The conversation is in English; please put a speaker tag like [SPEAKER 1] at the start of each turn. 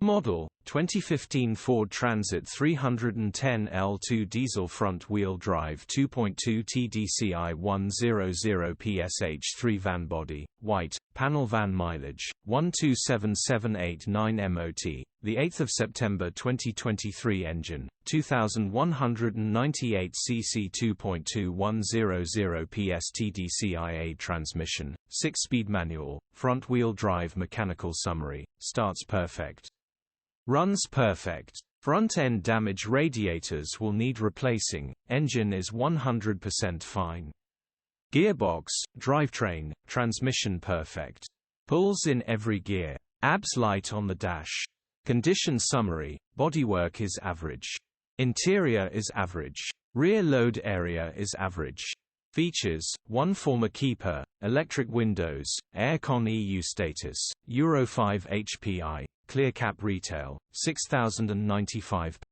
[SPEAKER 1] Model 2015 Ford Transit 310L2 diesel front-wheel drive 2.2 TDCi 100ps H3 van body, white, panel van mileage, 127789 MOT, the 8th of September 2023 engine, 2198 cc 2.2 100ps TDCI-A transmission, 6-speed manual, front-wheel drive mechanical summary, starts perfect. Runs perfect. Front-end damage radiators will need replacing, engine is 100% fine. Gearbox, drivetrain, transmission perfect. Pulls in every gear. ABS light on the dash. Condition summary, bodywork is average. Interior is average. Rear load area is average. Features, 1 former keeper, electric windows, aircon EU status, Euro 5 HPI. Clear cap retail, £6,095.